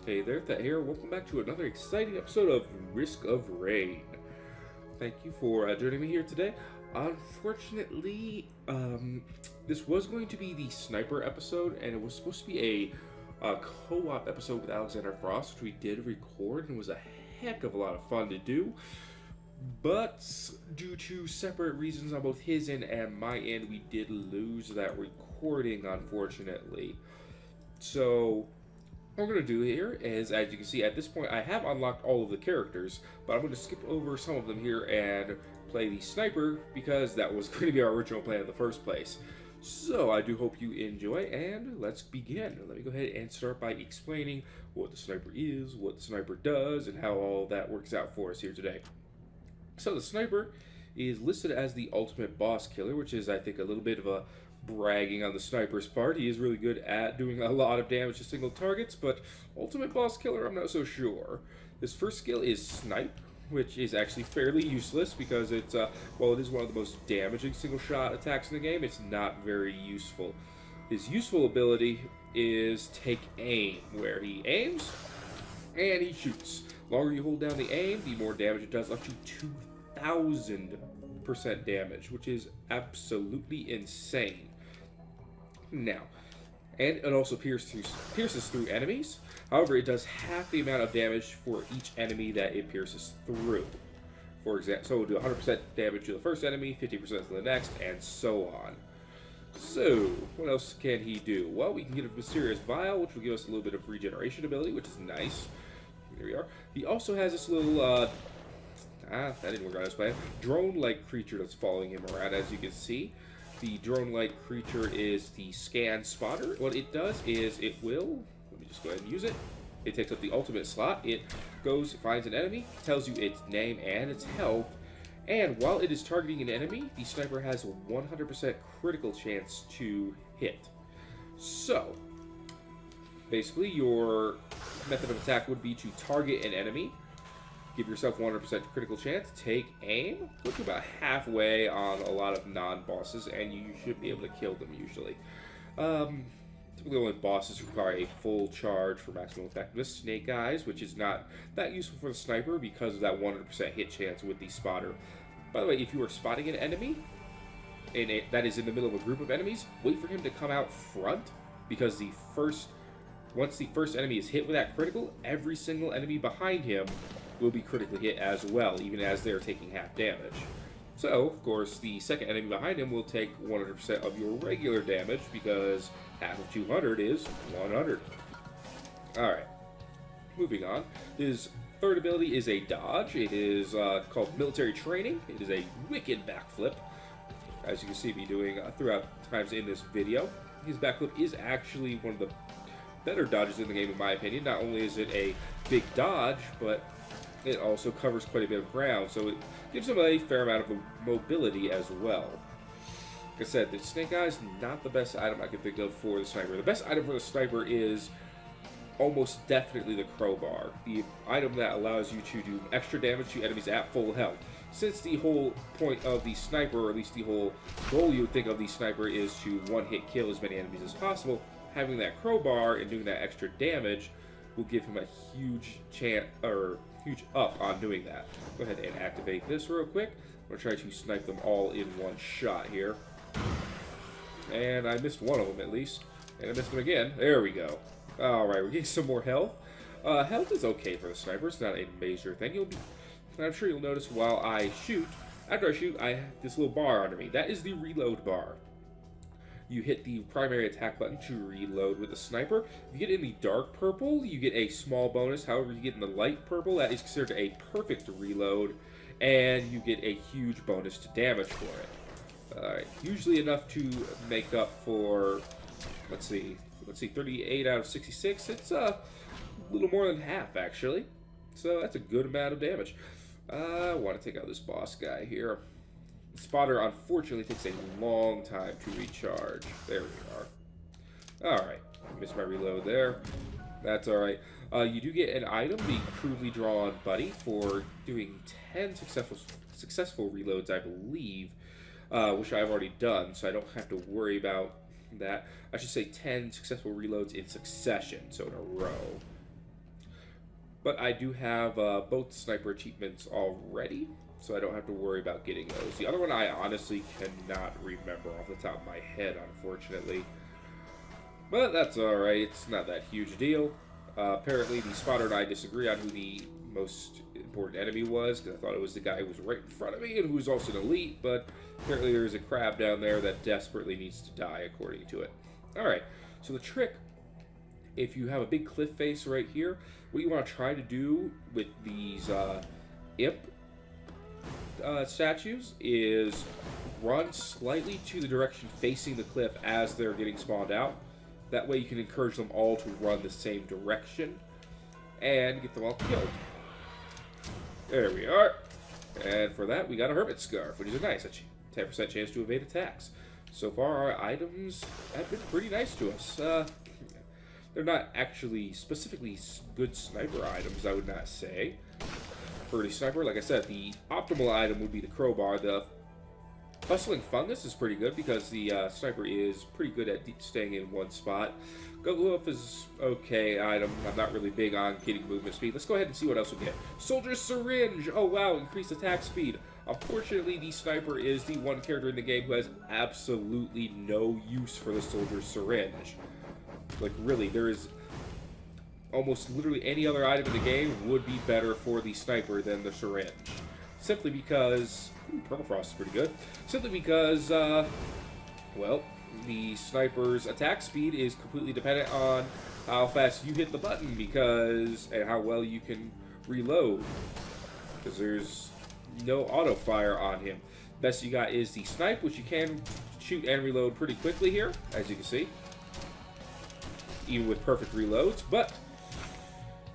Hey there, Thet here. Welcome back to another exciting episode of Risk of Rain. Thank you for joining me here today. Unfortunately, this was going to be the sniper episode, and it was supposed to be a co-op episode with Alexander Frost, which we did record, and was a heck of a lot of fun to do. But due to separate reasons on both his end and my end, we did lose that recording, unfortunately. So what we're going to do here is, as you can see, at this point I have unlocked all of the characters, but I'm going to skip over some of them here and play the sniper because that was going to be our original plan in the first place. So I do hope you enjoy, and let's begin. Let me go ahead and start by explaining what the sniper is, what the sniper does, and how all that works out for us here today. So the sniper is listed as the ultimate boss killer, which is, I think, a little bit of a bragging on the sniper's part. He is really good at doing a lot of damage to single targets, but ultimate boss killer, I'm not so sure. His first skill is Snipe, which is actually fairly useless because it's, while it is one of the most damaging single shot attacks in the game, it's not very useful. His useful ability is Take Aim, where he aims and he shoots. The longer you hold down the aim, the more damage it does, up to 2,000% damage, which is absolutely insane. Now, and it also pierces through enemies. However, it does half the amount of damage for each enemy that it pierces through. For example, so it'll do 100% damage to the first enemy, 50% to the next, and so on. So, what else can he do? Well, we can get a Mysterious Vial, which will give us a little bit of regeneration ability, which is nice. Here we are. He also has this little, that didn't work out as planned, drone-like creature that's following him around, as you can see. The drone-like creature is the Scan Spotter. What it does is it will, let me just go ahead and use it. It takes up the ultimate slot. It goes, finds an enemy, tells you its name and its health, and while it is targeting an enemy, the sniper has a 100% critical chance to hit. So, basically, your method of attack would be to target an enemy, give yourself 100% critical chance, take aim, go to about halfway on a lot of non-bosses, and you should be able to kill them usually. Typically only bosses require a full charge for maximum effectiveness. Snake Eyes, which is not that useful for the sniper because of that 100% hit chance with the spotter. By the way, if you are spotting an enemy, and that is in the middle of a group of enemies, wait for him to come out front, because once the first enemy is hit with that critical, every single enemy behind him will be critically hit as well, even as they're taking half damage. So, of course, the second enemy behind him will take 100% of your regular damage, because half of 200 is 100. Alright, moving on. His third ability is a dodge. It is called Military Training. It is a wicked backflip, as you can see me doing throughout times in this video. His backflip is actually one of the better dodges in the game, in my opinion. Not only is it a big dodge, but it also covers quite a bit of ground, so it gives him a fair amount of mobility as well. Like I said, the Snake Eyes, not the best item I can think of for the sniper. The best item for the sniper is almost definitely the crowbar, the item that allows you to do extra damage to enemies at full health. Since the whole point of the sniper, or at least the whole goal you would think of the sniper, is to one-hit kill as many enemies as possible, having that crowbar and doing that extra damage will give him a huge huge up on doing that. Go ahead and activate this real quick. I'm going to try to snipe them all in one shot here. And I missed one of them at least. And I missed them again. There we go. Alright, we're getting some more health. Health is okay for the sniper. It's not a major thing. I'm sure you'll notice while I shoot, after I shoot, I have this little bar under me. That is the reload bar. You hit the primary attack button to reload with the sniper. If you get in the dark purple, you get a small bonus. However, you get in the light purple, that is considered a perfect reload, and you get a huge bonus to damage for it. Usually enough to make up for, let's see, 38 out of 66. It's a little more than half, actually. So that's a good amount of damage. I want to take out this boss guy here. Spotter, unfortunately, takes a long time to recharge. There we are. Alright, missed my reload there. That's alright. You do get an item, the Crudely Drawn Buddy, for doing 10 successful reloads, I believe, which I've already done, so I don't have to worry about that. I should say 10 successful reloads in succession, so in a row. But I do have both sniper achievements already, so I don't have to worry about getting those. The other one I honestly cannot remember off the top of my head, unfortunately. But that's alright, it's not that huge a deal. Apparently the spotter and I disagree on who the most important enemy was, because I thought it was the guy who was right in front of me and who was also an elite, but apparently there's a crab down there that desperately needs to die, according to it. Alright, so the trick, if you have a big cliff face right here, what you want to try to do with these imp statues is run slightly to the direction facing the cliff as they're getting spawned out. That way you can encourage them all to run the same direction and get them all killed. There we are. And for that, we got a Hermit Scarf, which is a nice 10% chance to evade attacks. So far, our items have been pretty nice to us. They're not actually specifically good sniper items, I would not say. For the sniper, like I said, the optimal item would be the crowbar. The Bustling Fungus is pretty good because the sniper is pretty good at staying in one spot. Go-Go-Up is okay item. I'm not really big on getting movement speed. Let's go ahead and see what else we get. Soldier's Syringe! Oh wow, increased attack speed. Unfortunately, the sniper is the one character in the game who has absolutely no use for the Soldier's Syringe. Like, really, there is almost literally any other item in the game would be better for the sniper than the syringe. Simply because... Permafrost is pretty good. Simply because, well, the sniper's attack speed is completely dependent on how fast you hit the button and how well you can reload. Because there's no auto-fire on him. Best you got is the snipe, which you can shoot and reload pretty quickly here, as you can see. Even with perfect reloads, but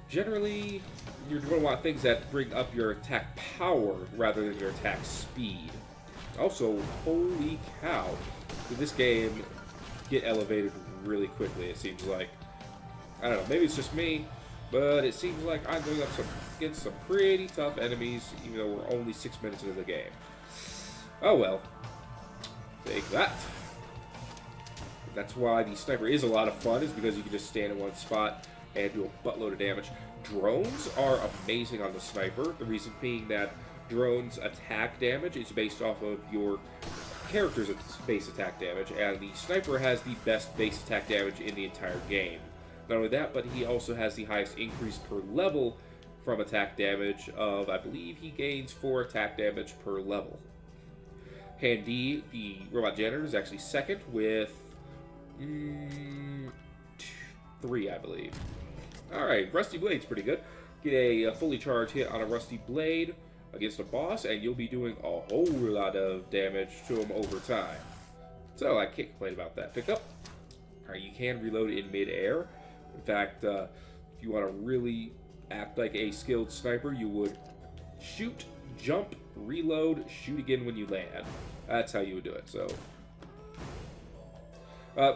generally you're going to want things that bring up your attack power rather than your attack speed. Also, holy cow, did this game get elevated really quickly, it seems like. I don't know, maybe it's just me, but it seems like I'm going up against some pretty tough enemies, even though we're only 6 minutes into the game. Oh well, take that. That's why the sniper is a lot of fun, is because you can just stand in one spot and do a buttload of damage. Drones are amazing on the sniper, the reason being that drones' attack damage is based off of your character's base attack damage, and the sniper has the best base attack damage in the entire game. Not only that, but he also has the highest increase per level from attack damage of, I believe he gains 4 attack damage per level. Handy, the robot janitor, is actually second with 3, I believe. Alright, Rusty Blade's pretty good. Get a fully charged hit on a Rusty Blade against a boss, and you'll be doing a whole lot of damage to him over time. So I can't complain about that pickup. Alright, you can reload in mid-air. In fact, if you want to really act like a skilled sniper, you would shoot, jump, reload, shoot again when you land. That's how you would do it, so...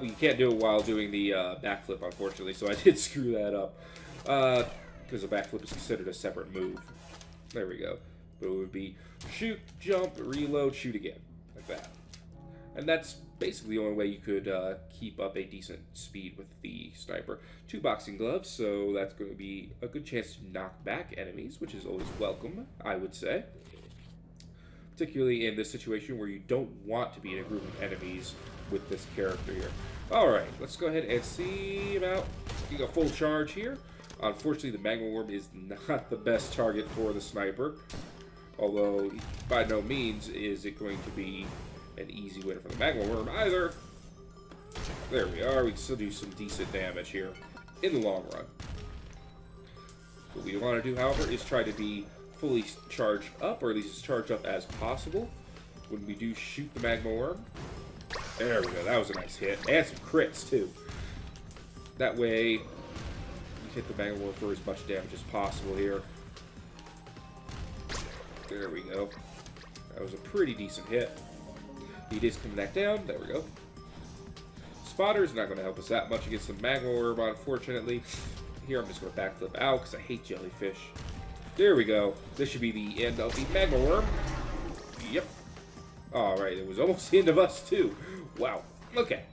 you can't do it while doing the backflip, unfortunately, so I did screw that up. Because the backflip is considered a separate move. There we go. But it would be shoot, jump, reload, shoot again. Like that. And that's basically the only way you could keep up a decent speed with the sniper. 2 boxing gloves, so that's going to be a good chance to knock back enemies, which is always welcome, I would say. Particularly in this situation where you don't want to be in a group of enemies with this character here. Alright, let's go ahead and see about getting a full charge here. Unfortunately, the Magma Worm is not the best target for the sniper. Although, by no means is it going to be an easy win for the Magma Worm either. There we are. We can still do some decent damage here in the long run. What we want to do, however, is try to be fully charged up, or at least as charged up as possible, when we do shoot the Magma Worm. There we go, that was a nice hit. And some crits, too. That way, you hit the Magma Worm for as much damage as possible here. There we go. That was a pretty decent hit. He is coming back down. There we go. Spotter's not going to help us that much against the Magma Worm, unfortunately. Here, I'm just going to backflip out, because I hate jellyfish. There we go. This should be the end of the Magma Worm. Yep. Alright, it was almost the end of us, too. Wow. Okay.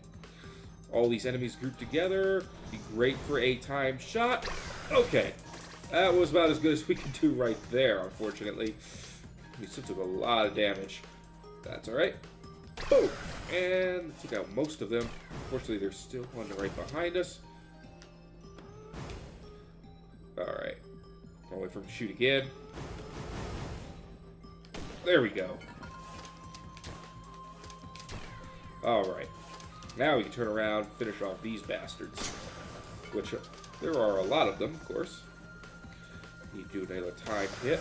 All these enemies grouped together. Be great for a timed shot. Okay. That was about as good as we could do right there, unfortunately. We still took a lot of damage. That's alright. Boom! And took out most of them. Unfortunately, there's still one right behind us. Alright. I'll wait for him to shoot again. There we go. Alright. Now we can turn around and finish off these bastards. Which, there are a lot of them, of course. Need to do another time hit.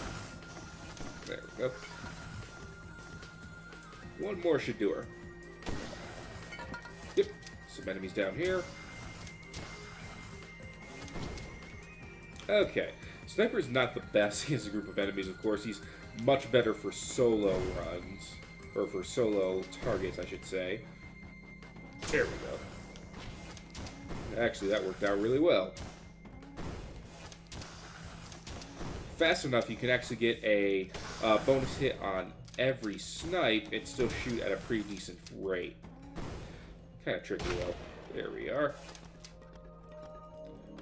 There we go. One more should do her. Yep. Some enemies down here. Okay. Sniper's not the best. He has a group of enemies, of course. He's much better for solo runs. Or for solo targets, I should say. There we go. Actually, that worked out really well. Fast enough, you can actually get a bonus hit on every snipe and still shoot at a pretty decent rate. Kind of tricky, though. There we are.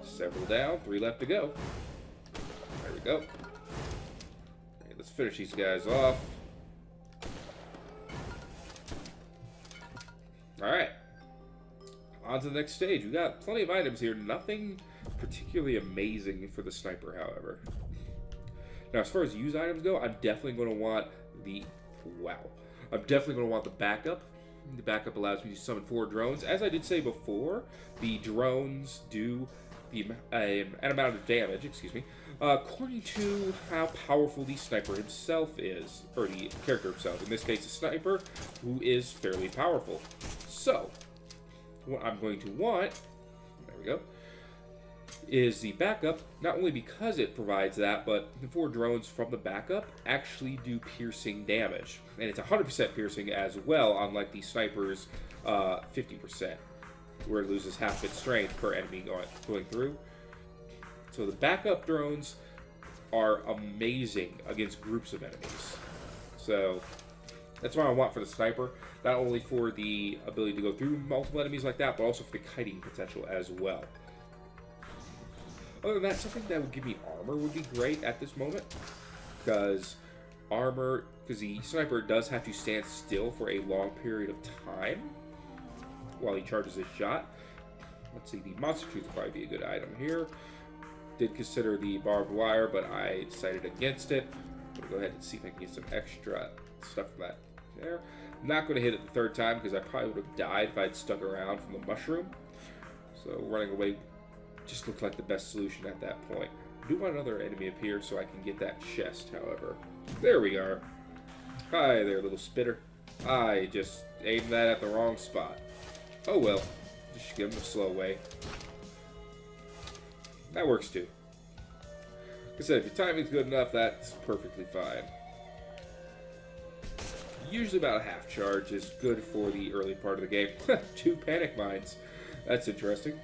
Several down, 3 left to go. There we go. Okay, let's finish these guys off. Alright. On to the next stage. We got plenty of items here. Nothing particularly amazing for the sniper, however. Now, as far as used items go, I'm definitely going to want the... Wow. I'm definitely going to want the backup. The backup allows me to summon 4 drones. As I did say before, the drones do an amount of damage, according to how powerful the sniper himself is, or the character himself. In this case, the sniper, who is fairly powerful. So, what I'm going to want, there we go, is the backup, not only because it provides that, but the 4 drones from the backup actually do piercing damage. And it's 100% piercing as well, unlike the sniper's 50%, where it loses half its strength per enemy going through. So the backup drones are amazing against groups of enemies. So that's what I want for the sniper, not only for the ability to go through multiple enemies like that, but also for the kiting potential as well. Other than that, something that would give me armor would be great at this moment, because the sniper does have to stand still for a long period of time while he charges his shot. Let's see, the monster tooth would probably be a good item here. Did consider the barbed wire, but I decided against it. I'm going to go ahead and see if I can get some extra stuff from that there. I'm not going to hit it the 3rd time, because I probably would have died if I'd stuck around from the mushroom. So running away just looked like the best solution at that point. I do want another enemy up here so I can get that chest, however. There we are. Hi there, little spitter. I just aimed that at the wrong spot. Oh well. Just give him a slow way. That works too. Like I said, if your timing's good enough, that's perfectly fine. Usually about a half charge is good for the early part of the game. 2 panic mines. That's interesting.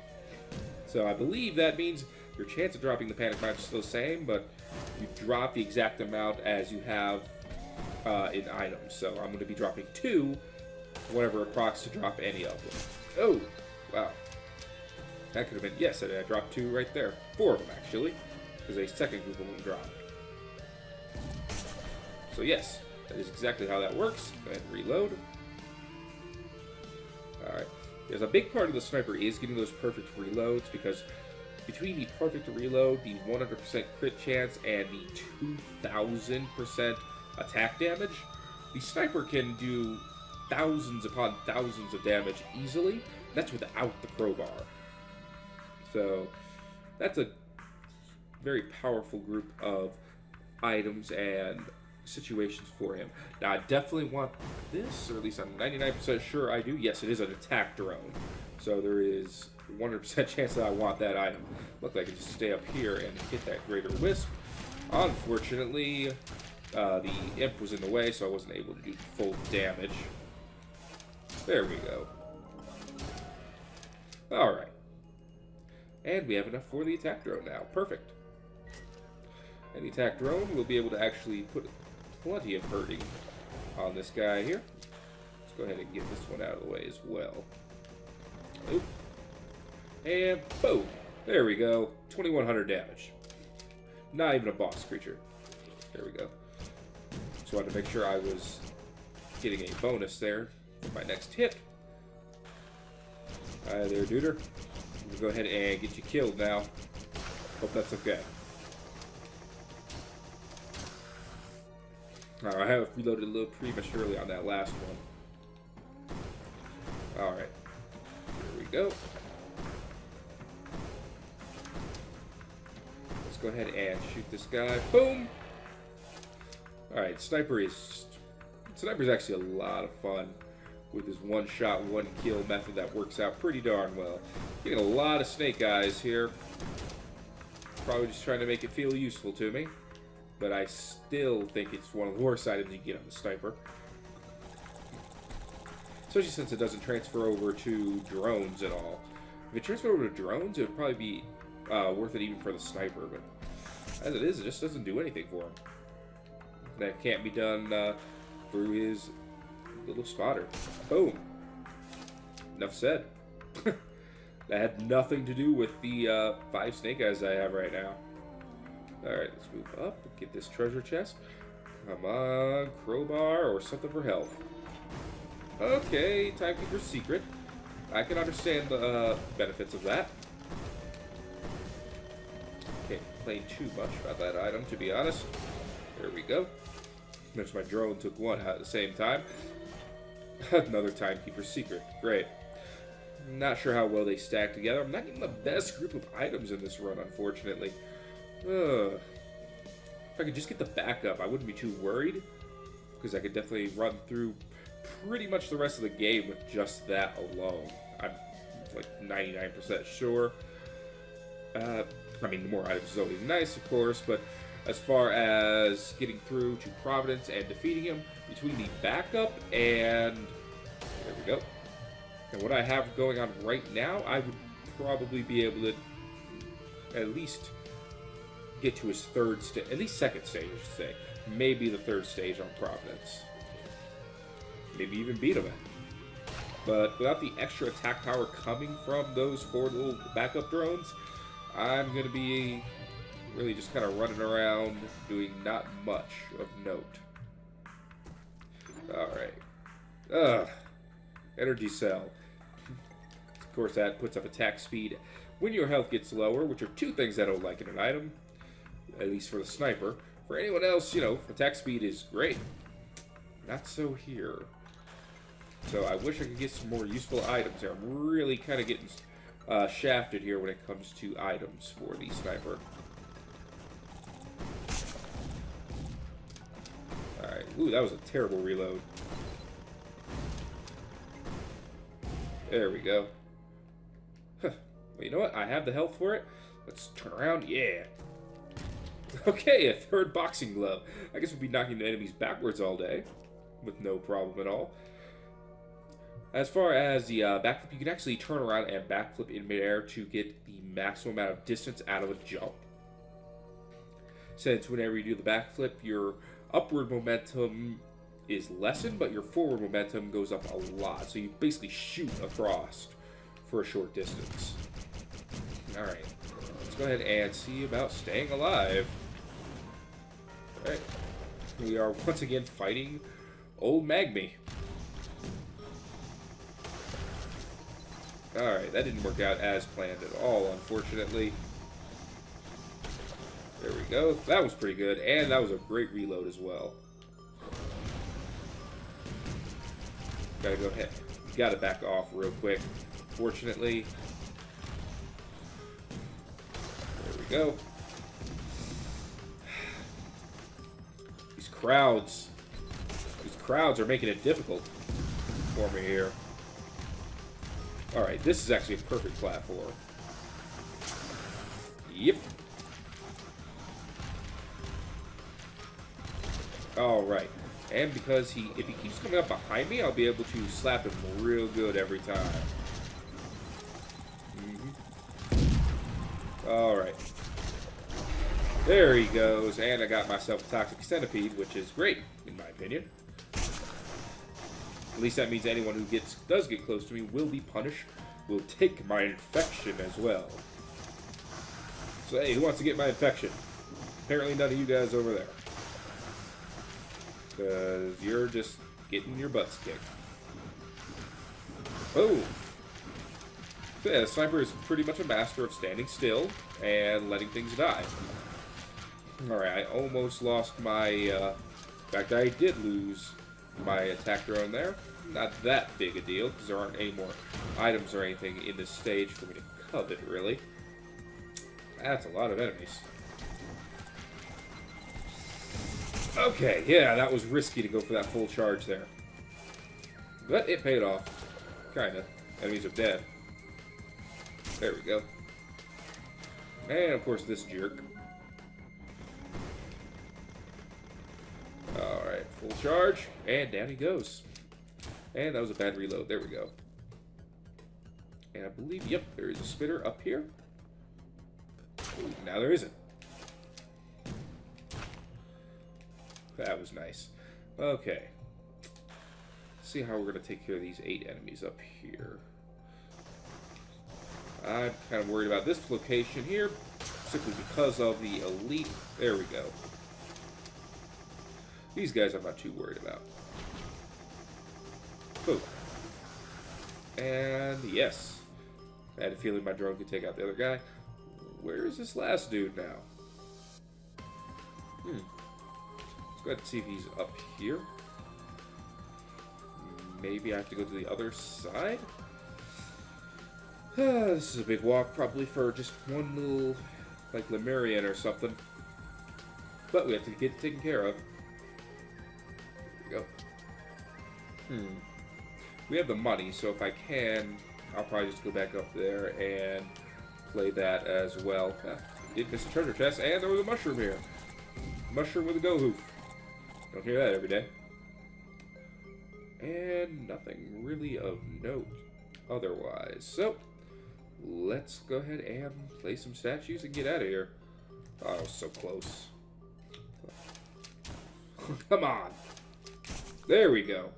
So I believe that means your chance of dropping the panic mines is still the same, but you drop the exact amount as you have in items. So I'm going to be dropping 2, whatever it procs to drop any of them. Oh, wow. That could have been, yes, I dropped 2 right there. 4 of them, actually, because a second group of them dropped. So yes, that is exactly how that works. Go ahead and reload. Alright. There's a big part of the sniper is getting those perfect reloads, because between the perfect reload, the 100% crit chance, and the 2000% attack damage, the sniper can do thousands upon thousands of damage easily. That's without the crowbar. So that's a very powerful group of items and situations for him. Now, I definitely want this, or at least I'm 99% sure I do. Yes, it is an attack drone. So there is 100% chance that I want that item. Look like I can just stay up here and hit that Greater Wisp. Unfortunately, the imp was in the way, so I wasn't able to do full damage. There we go. Alright. And we have enough for the attack drone now. Perfect. And the attack drone will be able to actually put plenty of hurting on this guy here. Let's go ahead and get this one out of the way as well. Oop. And boom. There we go. 2100 damage. Not even a boss creature. There we go. Just wanted to make sure I was getting a bonus there for my next hit. Hi there, duder. I'm gonna go ahead and get you killed now. Hope that's okay. Alright, I have reloaded a little prematurely on that last one. Alright. Here we go. Let's go ahead and shoot this guy. Boom! Alright, Sniper's actually a lot of fun with his one-shot, one-kill method that works out pretty darn well. Getting a lot of snake eyes here. Probably just trying to make it feel useful to me. But I still think it's one of the worst items you get on the Sniper. Especially since it doesn't transfer over to drones at all. If it transferred over to drones, it would probably be worth it even for the Sniper. But as it is, it just doesn't do anything for him. That can't be done through his little spotter. Boom. Enough said. That had nothing to do with the 5 snake eyes I have right now. Alright, let's move up and get this treasure chest. Come on, crowbar or something for health. Okay, Timekeeper's secret. I can understand the benefits of that. Can't complain too much about that item, to be honest. There we go. There's my drone, took one out at the same time. Another Timekeeper's secret. Great. Not sure how well they stack together. I'm not getting the best group of items in this run, unfortunately. If I could just get the backup, I wouldn't be too worried. Because I could definitely run through pretty much the rest of the game with just that alone. I'm like 99% sure. I mean, the more items is always nice, of course, but as far as getting through to Providence and defeating him, between the backup and... there we go. And what I have going on right now, I would probably be able to at least get to his third stage, at least second stage, I should say. Maybe the third stage on Providence. Maybe even beat him at. But without the extra attack power coming from those 4 little backup drones, I'm going to be really just kind of running around doing not much of note. Alright. Energy cell. Of course, that puts up attack speed when your health gets lower, which are 2 things I don't like in an item. At least for the Sniper. For anyone else, you know, attack speed is great. Not so here. So I wish I could get some more useful items here. I'm really kind of getting shafted here when it comes to items for the Sniper. Alright. Ooh, that was a terrible reload. There we go. Huh. Well, you know what? I have the health for it. Let's turn around. Yeah. Okay, a 3rd boxing glove. I guess we'll be knocking the enemies backwards all day. With no problem at all. As far as the backflip, you can actually turn around and backflip in midair to get the maximum amount of distance out of a jump. Since whenever you do the backflip, your upward momentum is lessened, but your forward momentum goes up a lot. So you basically shoot across for a short distance. Alright, let's go ahead and see about staying alive. Alright, we are once again fighting Old Magmy. Alright, that didn't work out as planned at all, unfortunately. There we go. That was pretty good, and that was a great reload as well. Gotta go ahead. Gotta back off real quick. Fortunately. There we go. These crowds are making it difficult for me here. Alright, this is actually a perfect platform. Yep. Alright. And because if he keeps coming up behind me, I'll be able to slap him real good every time. Alright. There he goes. And I got myself a Toxic Centipede, which is great, in my opinion. At least that means anyone who does get close to me will be punished. Will take my infection as well. So hey, who wants to get my infection? apparently none of you guys over there. Because you're just getting your butts kicked. Oh! Yeah, the sniper is pretty much a master of standing still and letting things die. Alright, I almost lost my... in fact, I did lose my attack drone there. Not that big a deal, because there aren't any more items or anything in this stage for me to covet, really. That's a lot of enemies. Okay, yeah, that was risky to go for that full charge there. But it paid off. Kinda. Enemies are dead. There we go. And, of course, this jerk. Alright, full charge. And down he goes. And that was a bad reload. There we go. And I believe, yep, there is a spitter up here. Ooh, now there isn't. That was nice. Okay. Let's see how we're going to take care of these 8 enemies up here. I'm kind of worried about this location here, simply because of the elite. There we go. These guys I'm not too worried about. Boom. And yes. I had a feeling my drone could take out the other guy. Where is this last dude now? Let's go ahead and see if he's up here. Maybe I have to go to the other side? This is a big walk, probably for just one little, like, Lemurian or something. But we have to get it taken care of. There we go. We have the money, so if I can, I'll probably just go back up there and play that as well. Did miss a treasure chest, and there was a mushroom here. Mushroom with a go-hoof. Don't hear that every day. And nothing really of note otherwise. So, let's go ahead and play some statues and get out of here. Oh, so close. Come on. There we go.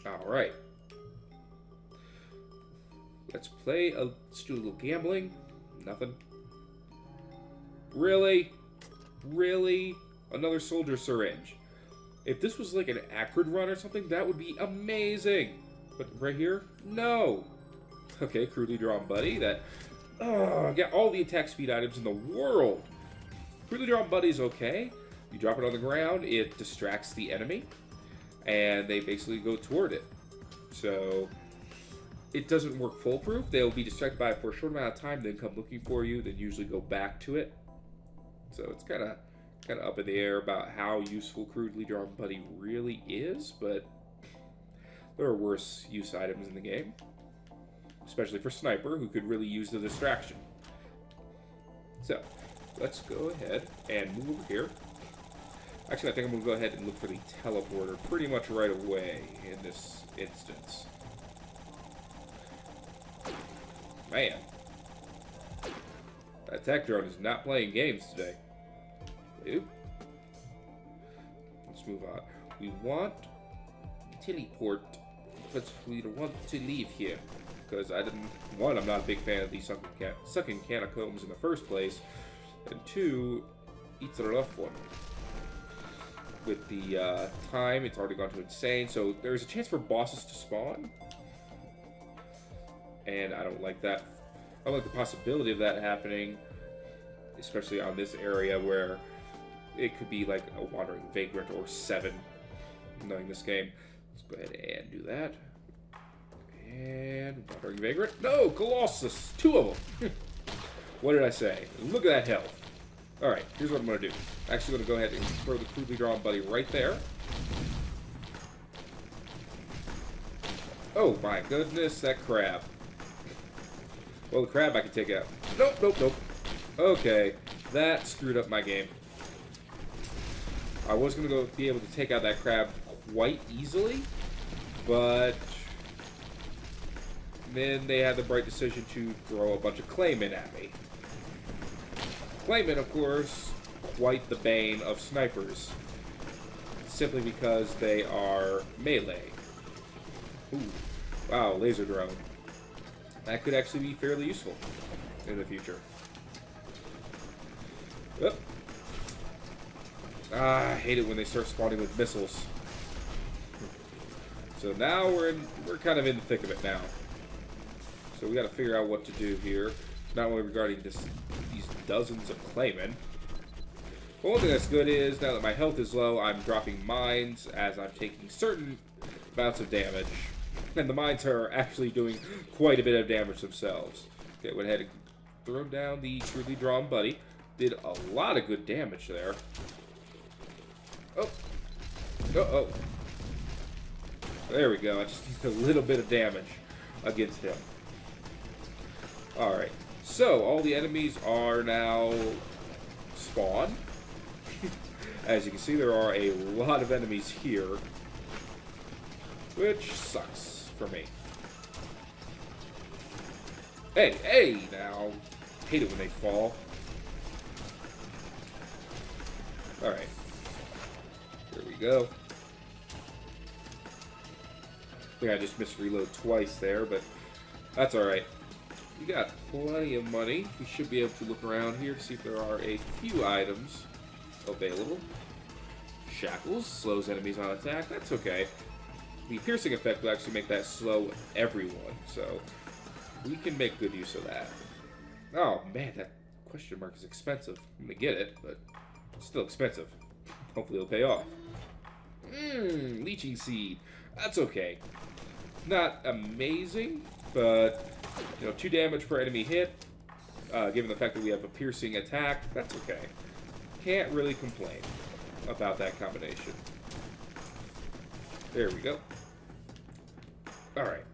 Alright. Let's let's do a little gambling. Nothing. Really? Really? Another soldier syringe. If this was like an Acrid run or something, that would be amazing. But right here, no. Okay, crudely drawn buddy. That, got all the attack speed items in the world. Crudely drawn buddy's okay. You drop it on the ground, it distracts the enemy, and they basically go toward it. So it doesn't work foolproof. They'll be distracted by it for a short amount of time, then come looking for you, then usually go back to it. So it's kind of up in the air about how useful crudely drawn buddy really is, but there are worse use items in the game, especially for sniper, who could really use the distraction. So let's go ahead and move over here. Actually, I think I'm going to go ahead and look for the teleporter pretty much right away in this instance. Man, that attack drone is not playing games today. Oop. Let's move on. We want teleport, but we don't want to leave here. Because one, I'm not a big fan of these sucking catacombs in the first place, and two, it's a rough one. With the time, it's already gone to insane, so there's a chance for bosses to spawn. And I don't like that. I don't like the possibility of that happening, especially on this area where it could be like a Wandering Vagrant or 7, knowing this game. Let's go ahead and do that. And Wandering Vagrant. No, Colossus! 2 of them! What did I say? Look at that health. Alright, here's what I'm going to do. I'm actually going to go ahead and throw the crudely drawn buddy right there. Oh my goodness, that crab. Well, the crab I can take out. Nope, nope, nope. Okay, that screwed up my game. I was going to be able to take out that crab quite easily, but then they had the bright decision to throw a bunch of Claymen at me. Claymen, of course, quite the bane of snipers, simply because they are melee. Ooh, wow, laser drone. That could actually be fairly useful in the future. Oh. Ah, I hate it when they start spawning with missiles. So now we're kind of in the thick of it now. So we got to figure out what to do here. Not only regarding these dozens of Claymen. But one thing that's good is, now that my health is low, I'm dropping mines as I'm taking certain amounts of damage. And the mines are actually doing quite a bit of damage themselves. Okay, went ahead and threw down the crudely drawn buddy. Did a lot of good damage there. Oh. Uh-oh. There we go. I just need a little bit of damage against him. Alright. So, all the enemies are now spawned. As you can see, there are a lot of enemies here. Which sucks for me. Hey, hey, now. Hate it when they fall. Alright. There we go. I think I just missed reload twice there, but that's alright. We got plenty of money. We should be able to look around here to see if there are a few items available. Shackles slows enemies on attack. That's okay. The piercing effect will actually make that slow everyone, so we can make good use of that. Oh man, that question mark is expensive. I'm gonna get it, but it's still expensive. Hopefully it'll pay off. Leeching seed. That's okay. Not amazing, but you know, 2 damage per enemy hit. Given the fact that we have a piercing attack, that's okay. Can't really complain about that combination. There we go. Alright.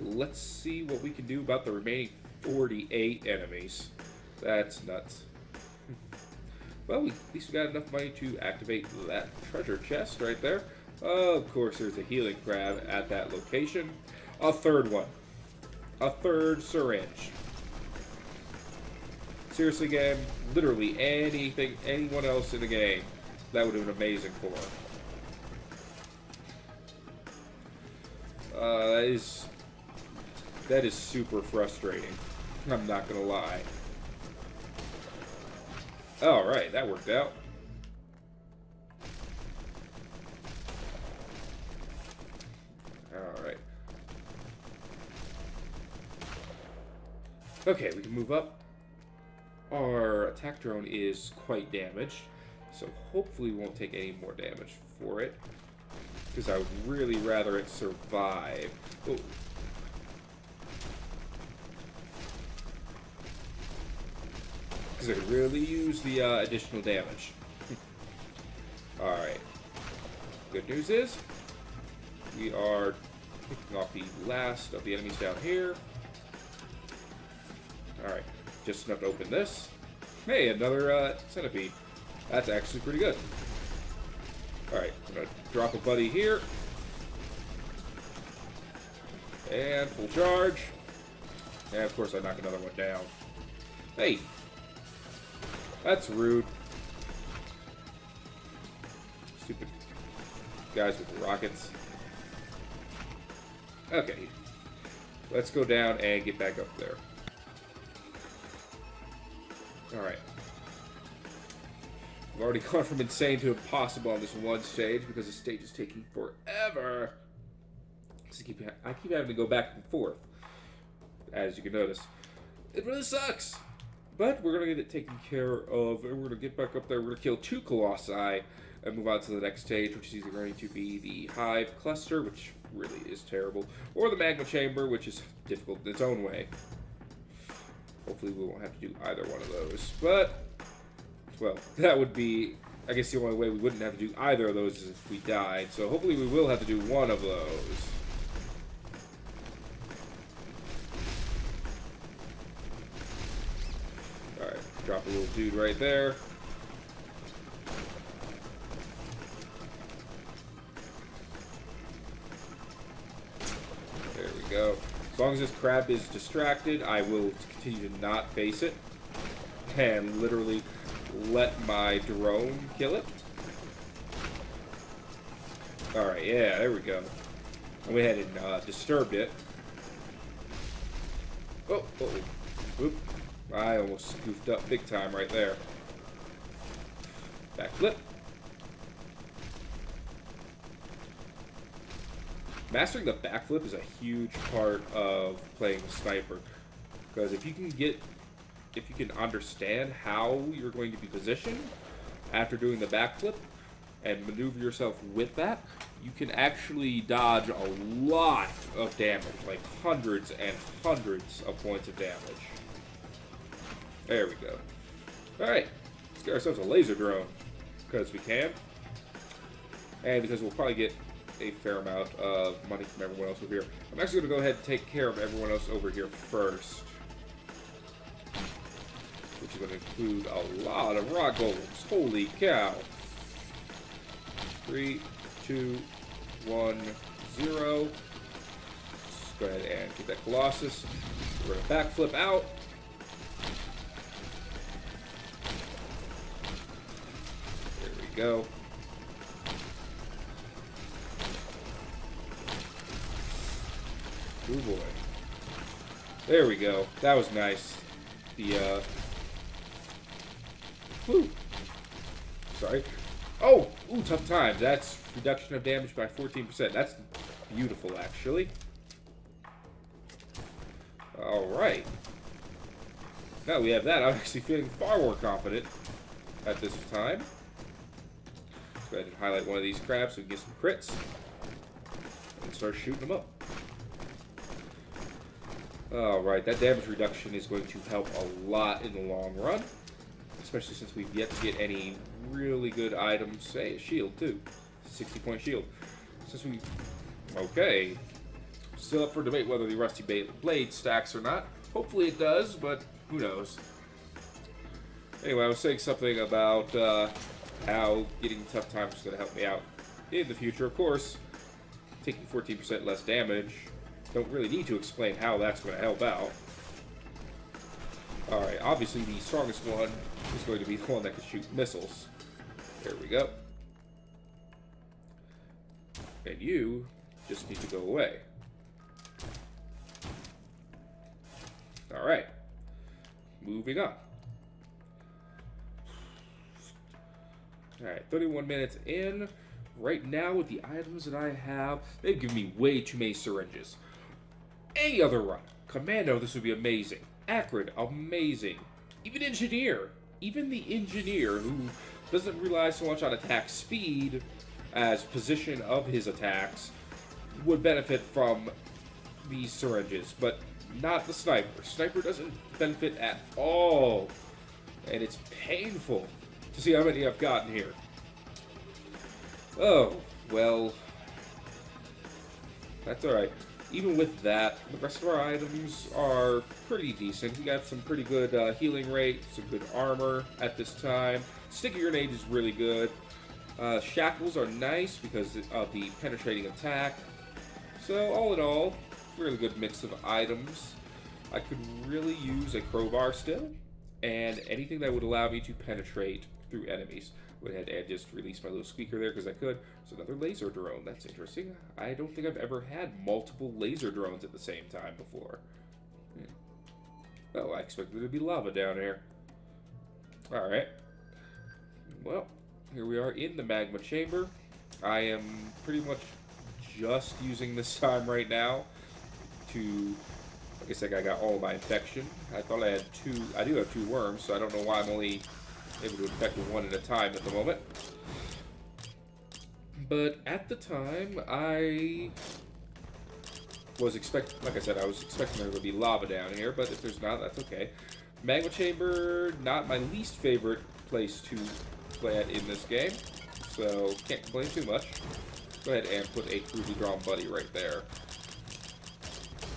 Let's see what we can do about the remaining 48 enemies. That's nuts. Well, at least we got enough money to activate that treasure chest right there. Of course, there's a healing crab at that location. A third one. A third syringe. Seriously, game, literally anyone else in the game, that would have been amazing for. That is super frustrating. I'm not gonna lie. Alright, that worked out. Alright. Okay, we can move up. Our attack drone is quite damaged, so hopefully we won't take any more damage for it. Because I would really rather it survive. Oh. Because I could really use the additional damage. Alright. Good news is, we are picking off the last of the enemies down here. Alright. Just enough to open this. Hey, another centipede. That's actually pretty good. Alright, I'm going to drop a buddy here. And full charge. And of course I knock another one down. Hey! That's rude. Stupid guys with rockets. Okay. Let's go down and get back up there. Alright. I've already gone from insane to impossible on this one stage because the stage is taking forever. I keep having to go back and forth, as you can notice. It really sucks. But we're going to get it taken care of, and we're going to get back up there. We're going to kill 2 Colossi and move on to the next stage, which is either going to be the Hive Cluster, which really is terrible, or the Magma Chamber, which is difficult in its own way. Hopefully we won't have to do either one of those. But, well, that would be, I guess the only way we wouldn't have to do either of those is if we died. So hopefully we will have to do one of those. Alright, drop a little dude right there. There we go. As long as this crab is distracted, I will continue to not face it. And literally let my drone kill it. Alright, yeah, there we go. I went ahead and disturbed it. Oh, whoop. I almost goofed up big time right there. Backflip. Mastering the backflip is a huge part of playing sniper, because if you can understand how you're going to be positioned after doing the backflip and maneuver yourself with that, you can actually dodge a lot of damage, like hundreds and hundreds of points of damage. There we go. Alright, let's get ourselves a laser drone, because we can, and because we'll probably get a fair amount of money from everyone else over here. I'm actually going to go ahead and take care of everyone else over here first, which is going to include a lot of rock golems. Holy cow. 3, 2, 1, 0. Let's go ahead and get that Colossus. We're going to backflip out. There we go. Oh boy. There we go. That was nice. The, Whew. Sorry. Oh! Ooh, tough times. That's reduction of damage by 14%. That's beautiful, actually. Alright. Now we have that, I'm actually feeling far more confident at this time. Let's go ahead and highlight one of these crabs so we can get some crits. And start shooting them up. Alright, that damage reduction is going to help a lot in the long run. Especially since we've yet to get any really good items. Hey, a shield, too. 60-point shield. Since we... Okay. Still up for debate whether the Rusty Blade stacks or not. Hopefully it does, but who knows. Anyway, I was saying something about how getting tough times is going to help me out in the future. Of course, taking 14% less damage. Don't really need to explain how that's going to help out. Alright, obviously the strongest one is going to be the one that can shoot missiles. There we go. And you just need to go away. Alright. Moving on. Alright, 31 minutes in. Right now, with the items that I have, they've given me way too many syringes. Any other run. Commando, this would be amazing. Acrid, amazing. Even Engineer. Even the Engineer, who doesn't rely so much on attack speed as position of his attacks, would benefit from these syringes, but not the Sniper. Sniper doesn't benefit at all. And it's painful to see how many I've gotten here. Oh, well, that's alright. Even with that, the rest of our items are pretty decent. We got some pretty good healing rate, some good armor at this time. Sticky Grenade is really good. Shackles are nice because of the penetrating attack. So, all in all, really good mix of items. I could really use a crowbar still, and anything that would allow me to penetrate through enemies. Went ahead and just released my little squeaker there because I could. So another laser drone. That's interesting. I don't think I've ever had multiple laser drones at the same time before. Oh, I expected there to be lava down here. Alright. Well, here we are in the magma chamber. I am pretty much just using this time right now to... Like I said, I got all of my infection. I thought I had two... I do have 2 worms, so I don't know why I'm only able to infect one at a time at the moment. But at the time, I was like I said, I was expecting there to be lava down here, but if there's not, that's okay. Magma Chamber, not my least favorite place to play at in this game, so can't complain too much. Go ahead and put a crudely drawn buddy right there.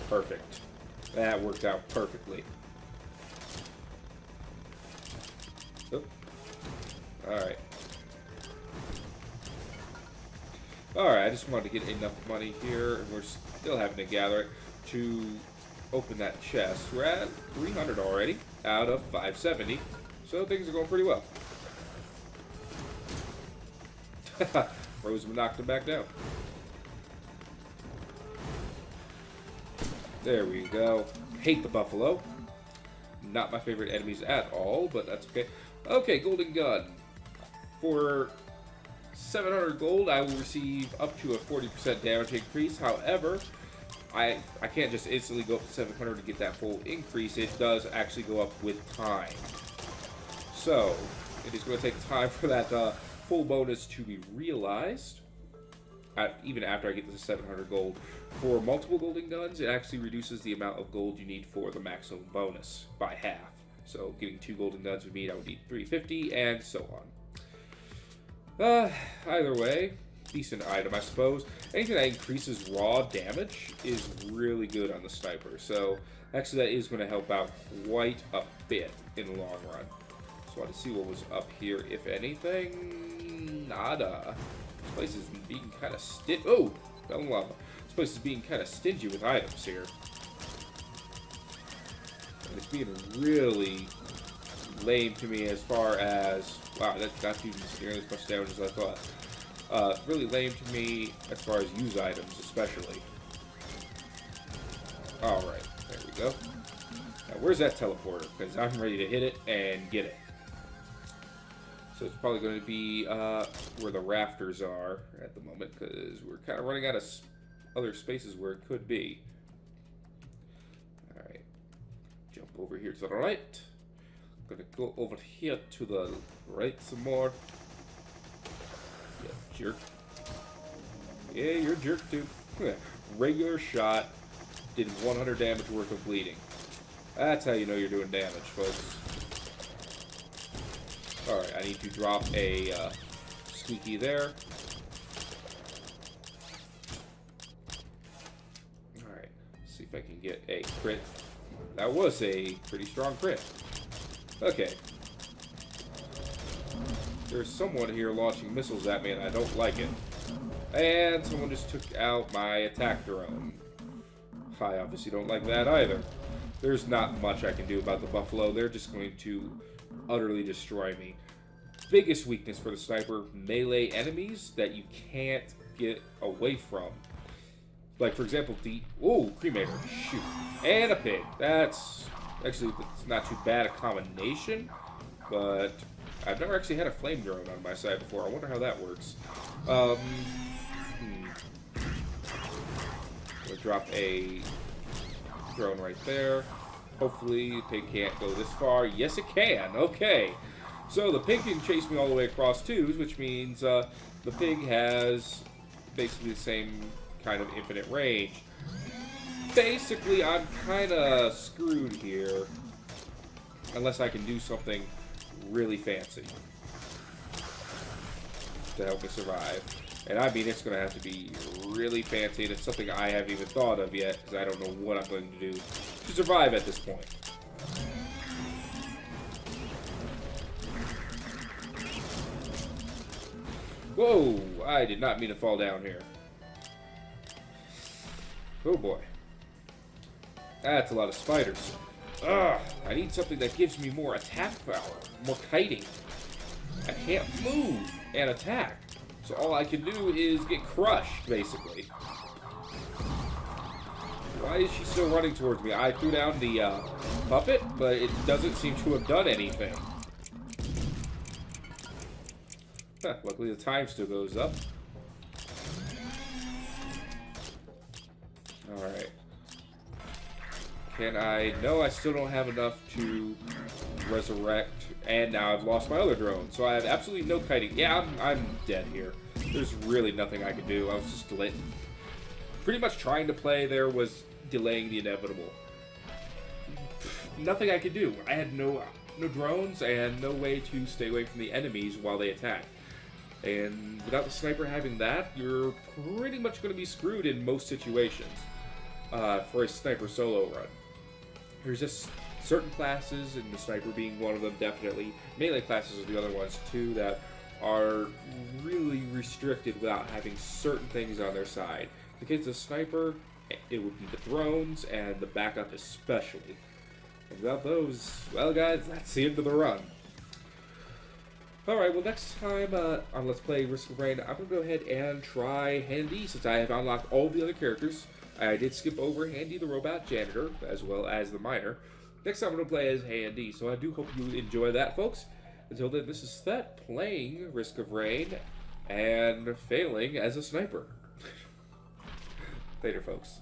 Perfect. That worked out perfectly. Oh. Alright. Alright, I just wanted to get enough money here, and we're still having to gather it to open that chest. We're at 300 already, out of 570, so things are going pretty well. Roseman knocked him back down. There we go. Hate the buffalo. Not my favorite enemies at all, but that's okay. Okay, Golden Gun. For 700 gold, I will receive up to a 40% damage increase. However, I can't just instantly go up to 700 to get that full increase. It does actually go up with time. So, it is going to take time for that full bonus to be realized. Even after I get to 700 gold. For multiple golden guns, it actually reduces the amount of gold you need for the maximum bonus by half. So getting 2 golden guns would mean I would need 350, and so on. Either way, decent item, I suppose. Anything that increases raw damage is really good on the sniper. So actually that is going to help out quite a bit in the long run. So I want to see what was up here, if anything. Nada. This place is being kind of stingy. Oh, fell in lava. This place is being kind of stingy with items here. And it's being really lame to me as far as... Wow, that's not even nearly as much damage as I thought. Really lame to me as far as use items, especially. Alright, there we go. Now, where's that teleporter? Because I'm ready to hit it and get it. So it's probably going to be where the rafters are at the moment, because we're kind of running out of other spaces where it could be. Alright. Jump over here to the right. Gonna go over here to the right some more. Yeah, jerk. Yeah, you're a jerk too. Regular shot did 100 damage worth of bleeding. That's how you know you're doing damage, folks. Alright, I need to drop a squeaky there. Alright, see if I can get a crit. That was a pretty strong crit. Okay. There's someone here launching missiles at me and I don't like it. And someone just took out my attack drone. I obviously don't like that either. There's not much I can do about the buffalo. They're just going to utterly destroy me. Biggest weakness for the sniper, melee enemies that you can't get away from. Like, for example, the... Oh, cremator. Shoot. And a pig. That's... Actually, it's not too bad a combination, but I've never actually had a flame drone on my side before. I wonder how that works. I'm gonna drop a drone right there. Hopefully, the pig can't go this far. Yes, it can. Okay. So the pig can chase me all the way across twos, which means the pig has basically the same kind of infinite range. Basically, I'm kind of screwed here unless I can do something really fancy to help me survive. And I mean, it's going to have to be really fancy, and it's something I haven't even thought of yet, because I don't know what I'm going to do to survive at this point. Whoa! I did not mean to fall down here. Oh boy. That's a lot of spiders. Ugh! I need something that gives me more attack power, more kiting. I can't move and attack. So all I can do is get crushed, basically. Why is she still running towards me? I threw down the puppet, but it doesn't seem to have done anything. Huh, luckily the time still goes up. Alright. Can I... No, I still don't have enough to resurrect. And now I've lost my other drone. So I have absolutely no kiting. Yeah, I'm dead here. There's really nothing I could do. I was just delaying. Pretty much trying to play there was delaying the inevitable. Nothing I could do. I had no drones. I had no way to stay away from the enemies while they attacked. And without the sniper having that, you're pretty much going to be screwed in most situations for a sniper solo run. There's just certain classes, and the sniper being one of them, definitely. Melee classes are the other ones, too, that are really restricted without having certain things on their side. Because the sniper, it would be the drones, and the backup especially. And without those, well, guys, that's the end of the run. Alright, well, next time on Let's Play Risk of Rain, I'm going to go ahead and try Handy, since I have unlocked all the other characters. I did skip over Handy the Robot Janitor, as well as the Miner. Next time I'm going to play as Handy, so I do hope you enjoy that, folks. Until then, this is Thet playing Risk of Rain and failing as a sniper. Later, folks.